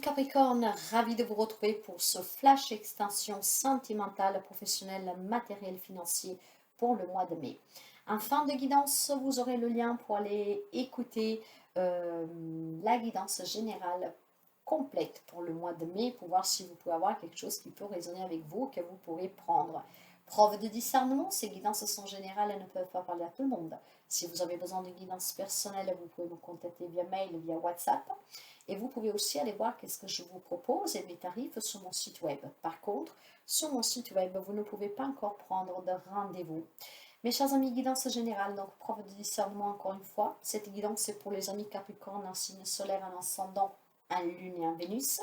amis Capricorne, ravi de vous retrouver pour ce flash extension sentimentale, professionnelle, matériel, financier pour le mois de mai. En fin de guidance, vous aurez le lien pour aller écouter la guidance générale complète pour le mois de mai pour voir si vous pouvez avoir quelque chose qui peut résonner avec vous, que vous pourrez prendre. Preuve de discernement, ces guidances sont générales et ne peuvent pas parler à tout le monde. Si vous avez besoin de guidance personnelle, vous pouvez me contacter via mail, via WhatsApp. Et vous pouvez aussi aller voir qu'est-ce que je vous propose et mes tarifs sur mon site web. Par contre, sur mon site web, vous ne pouvez pas encore prendre de rendez-vous. Mes chers amis, guidance générale, donc preuve de discernement encore une fois. Cette guidance est pour les amis Capricorne, un signe solaire, un ascendant, un lune et un Vénus.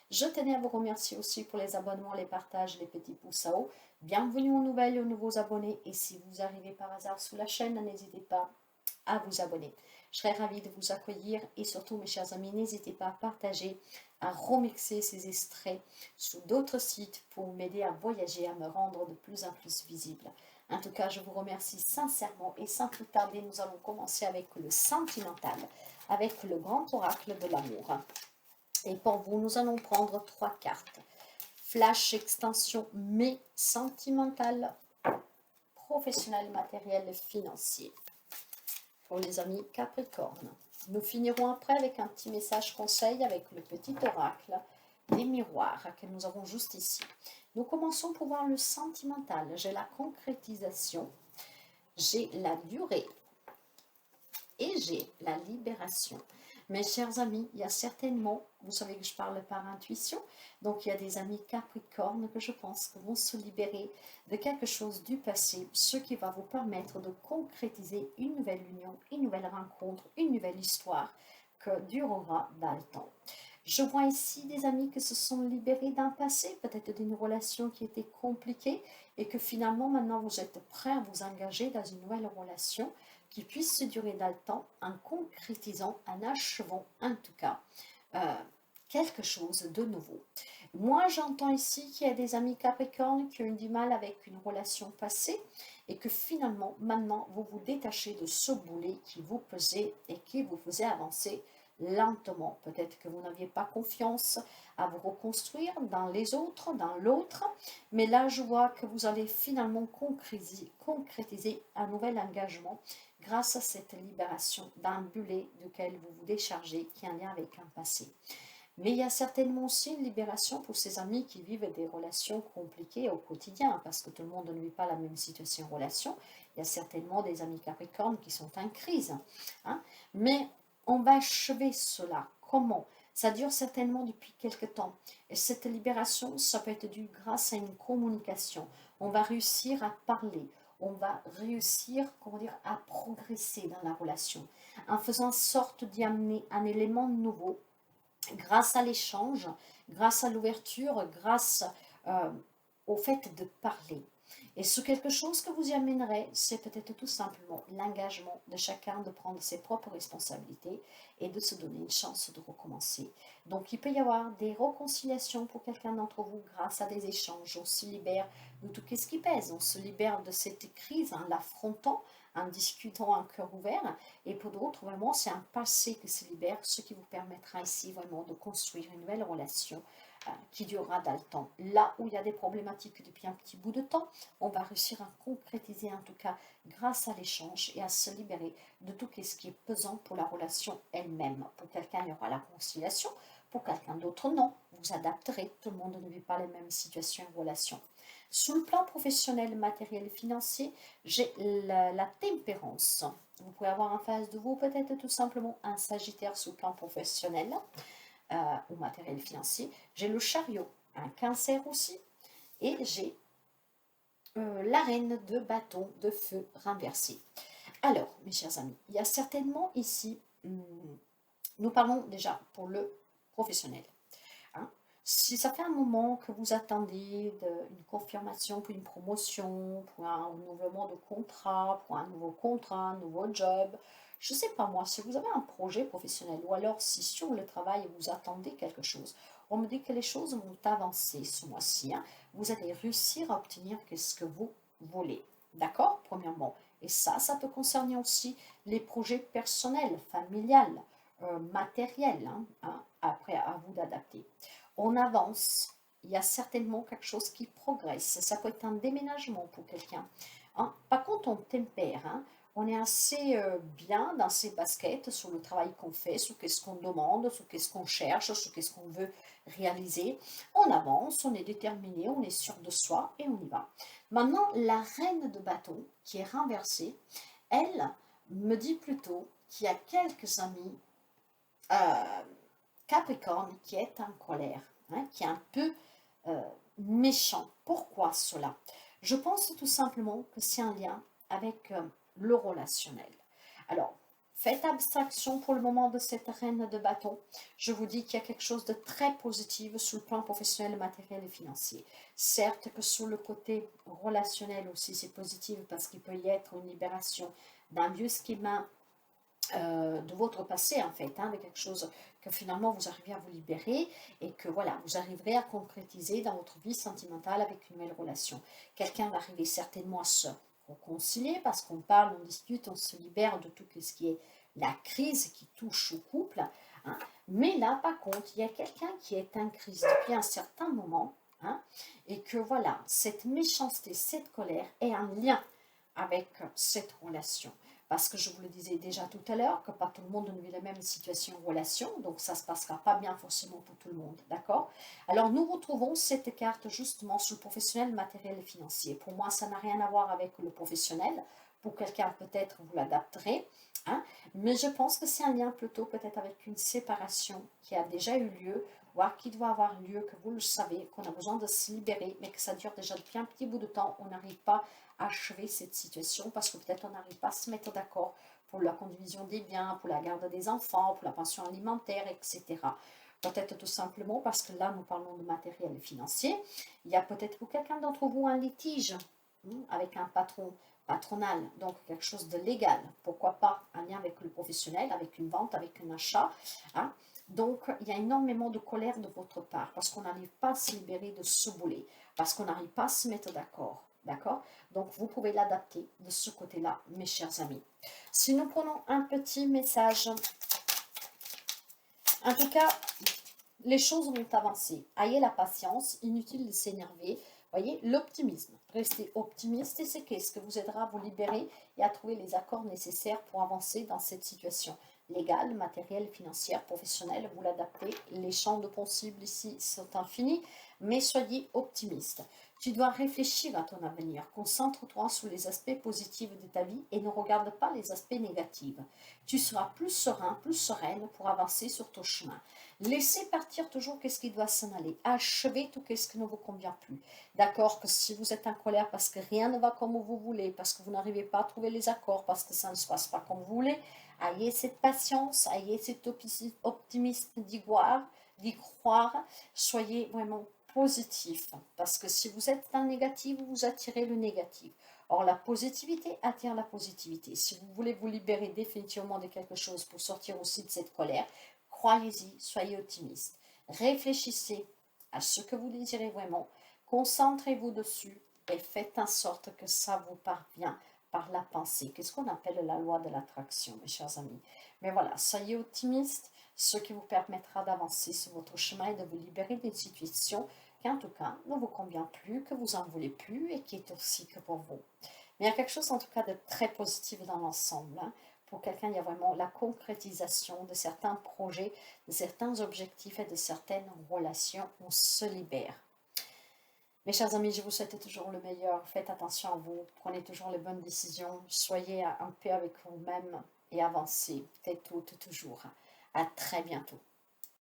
Je tenais à vous remercier aussi pour les abonnements, les partages, les petits pouces à haut. Bienvenue aux nouvelles et aux nouveaux abonnés. Et si vous arrivez par hasard sous la chaîne, n'hésitez pas à vous abonner. Je serais ravie de vous accueillir et surtout, mes chers amis, n'hésitez pas à partager, à remixer ces extraits sur d'autres sites pour m'aider à voyager, à me rendre de plus en plus visible. En tout cas, je vous remercie sincèrement et sans plus tarder, nous allons commencer avec le sentimental, avec le grand oracle de l'amour. Et pour vous, nous allons prendre 3 cartes. Flash extension mais sentimental, professionnel, matériel et financier. Pour les amis Capricorne. Nous finirons après avec un petit message conseil avec le petit oracle des miroirs que nous avons juste ici. Nous commençons pour voir le sentimental. J'ai la concrétisation, j'ai la durée et j'ai la libération. Mes chers amis, il y a certainement, vous savez que je parle par intuition, donc il y a des amis Capricorne que je pense que vont se libérer de quelque chose du passé, ce qui va vous permettre de concrétiser une nouvelle union, une nouvelle rencontre, une nouvelle histoire que durera dans le temps. Je vois ici des amis qui se sont libérés d'un passé, peut-être d'une relation qui était compliquée et que finalement maintenant vous êtes prêts à vous engager dans une nouvelle relation qui puisse se durer dans le temps en concrétisant, en achevant en tout cas quelque chose de nouveau. Moi j'entends ici qu'il y a des amis Capricorne qui ont eu du mal avec une relation passée et que finalement maintenant vous vous détachez de ce boulet qui vous pesait et qui vous faisait avancer lentement. Peut-être que vous n'aviez pas confiance à vous reconstruire dans les autres, dans l'autre, mais là je vois que vous allez finalement concrétiser un nouvel engagement grâce à cette libération d'un bullet duquel vous vous déchargez qui a un lien avec un passé. Mais il y a certainement aussi une libération pour ces amis qui vivent des relations compliquées au quotidien, parce que tout le monde ne vit pas la même situation en relation. Il y a certainement des amis Capricorne qui sont en crise. Hein. Mais on va achever cela. Comment? Ça dure certainement depuis quelque temps. Et cette libération, ça peut être dû grâce à une communication. On va réussir à parler. On va réussir, comment dire, à progresser dans la relation. En faisant sorte d'y amener un élément nouveau grâce à l'échange, grâce à l'ouverture, grâce au fait de parler. Et ce quelque chose que vous y amènerez, c'est peut-être tout simplement l'engagement de chacun de prendre ses propres responsabilités et de se donner une chance de recommencer. Donc il peut y avoir des réconciliations pour quelqu'un d'entre vous grâce à des échanges. On se libère de tout ce qui pèse, on se libère de cette crise en l'affrontant, en discutant un cœur ouvert. Et pour d'autres, vraiment, c'est un passé qui se libère, ce qui vous permettra ici vraiment de construire une nouvelle relation qui durera dans le temps. Là où il y a des problématiques depuis un petit bout de temps, on va réussir à concrétiser en tout cas grâce à l'échange et à se libérer de tout ce qui est pesant pour la relation elle-même. Pour quelqu'un, il y aura la conciliation, pour quelqu'un d'autre, non. Vous adapterez, tout le monde ne vit pas les mêmes situations et relations. Sous le plan professionnel, matériel et financier, j'ai la tempérance. Vous pouvez avoir en face de vous peut-être tout simplement un Sagittaire sous le plan professionnel ou matériel financier. J'ai le chariot, un Cancer aussi, et j'ai la reine de bâton de feu renversée. Alors, mes chers amis, il y a certainement ici, nous parlons déjà pour le professionnel. Hein. Si ça fait un moment que vous attendez une confirmation pour une promotion, pour un renouvellement de contrat, pour un nouveau contrat, un nouveau job, je ne sais pas moi, si vous avez un projet professionnel ou alors si sur le travail vous attendez quelque chose, on me dit que les choses vont avancer ce mois-ci. Hein. Vous allez réussir à obtenir ce que vous voulez. D'accord? Premièrement. Et ça peut concerner aussi les projets personnels, familiales, matériel, après à vous d'adapter. On avance, il y a certainement quelque chose qui progresse. Ça peut être un déménagement pour quelqu'un. Par contre, on tempère. On est assez bien dans ses baskets sur le travail qu'on fait, sur qu'est-ce qu'on demande, sur qu'est-ce qu'on cherche, sur qu'est-ce qu'on veut réaliser. On avance, on est déterminé, on est sûr de soi et on y va. Maintenant, la reine de bâton qui est renversée, elle me dit plutôt qu'il y a quelques amis euh, Capricorne qui est en colère, qui est un peu euh, méchant. Pourquoi cela? Je pense tout simplement que c'est un lien avec le relationnel. Alors, faites abstraction pour le moment de cette reine de bâton. Je vous dis qu'il y a quelque chose de très positif sur le plan professionnel, matériel et financier. Certes que sur le côté relationnel aussi, c'est positif parce qu'il peut y être une libération d'un vieux schéma de votre passé en fait, de quelque chose que finalement vous arrivez à vous libérer et que voilà, vous arriverez à concrétiser dans votre vie sentimentale avec une nouvelle relation. Quelqu'un va arriver certainement à se réconcilier parce qu'on parle, on discute, on se libère de tout ce qui est la crise qui touche au couple. Mais là, par contre, il y a quelqu'un qui est en crise depuis un certain moment et que voilà, cette méchanceté, cette colère est en lien avec cette relation. Parce que je vous le disais déjà tout à l'heure, que pas tout le monde ne vit la même situation en relation, donc ça ne se passera pas bien forcément pour tout le monde, d'accord? Alors nous retrouvons cette carte justement sur le professionnel, matériel et financier. Pour moi, ça n'a rien à voir avec le professionnel. Pour quelqu'un, peut-être, vous l'adapterez. Mais je pense que c'est un lien plutôt peut-être avec une séparation qui a déjà eu lieu, voire qui doit avoir lieu, que vous le savez, qu'on a besoin de se libérer, mais que ça dure déjà depuis un petit bout de temps. On n'arrive pas achever cette situation parce que peut-être on n'arrive pas à se mettre d'accord pour la condivision des biens, pour la garde des enfants, pour la pension alimentaire, etc. Peut-être tout simplement parce que là, nous parlons de matériel financier. Il y a peut-être pour quelqu'un d'entre vous un litige avec un patron patronal, donc quelque chose de légal. Pourquoi pas un lien avec le professionnel, avec une vente, avec un achat. Donc, il y a énormément de colère de votre part parce qu'on n'arrive pas à se libérer de ce boulet, parce qu'on n'arrive pas à se mettre d'accord. D'accord? Donc, vous pouvez l'adapter de ce côté-là, mes chers amis. Si nous prenons un petit message, en tout cas, les choses vont avancer. Ayez la patience, inutile de s'énerver. Voyez, l'optimisme. Restez optimiste et c'est ce que vous aidera à vous libérer et à trouver les accords nécessaires pour avancer dans cette situation légale, matérielle, financière, professionnelle. Vous l'adaptez. Les champs de possibles ici sont infinis, mais soyez optimiste. Tu dois réfléchir à ton avenir. Concentre-toi sur les aspects positifs de ta vie et ne regarde pas les aspects négatifs. Tu seras plus serein, plus sereine pour avancer sur ton chemin. Laissez partir toujours qu'est-ce qui doit s'en aller. Achevez tout qu'est-ce qui ne vous convient plus. D'accord que si vous êtes en colère parce que rien ne va comme vous voulez, parce que vous n'arrivez pas à trouver les accords, parce que ça ne se passe pas comme vous voulez, ayez cette patience, ayez cet optimisme d'y croire. Soyez vraiment positif. Parce que si vous êtes dans le négatif, vous attirez le négatif. Or, la positivité attire la positivité. Si vous voulez vous libérer définitivement de quelque chose pour sortir aussi de cette colère, croyez-y, soyez optimiste. Réfléchissez à ce que vous désirez vraiment, concentrez-vous dessus et faites en sorte que ça vous parvient par la pensée. Qu'est-ce qu'on appelle la loi de l'attraction, mes chers amis? Mais voilà, soyez optimiste, ce qui vous permettra d'avancer sur votre chemin et de vous libérer d'une situation qui, en tout cas, ne vous convient plus, que vous en voulez plus et qui est toxique pour vous. Mais il y a quelque chose, en tout cas, de très positif dans l'ensemble. Pour quelqu'un, il y a vraiment la concrétisation de certains projets, de certains objectifs et de certaines relations. On se libère. Mes chers amis, je vous souhaite toujours le meilleur. Faites attention à vous. Prenez toujours les bonnes décisions. Soyez en paix avec vous-même et avancez. Faites tout toujours. À très bientôt.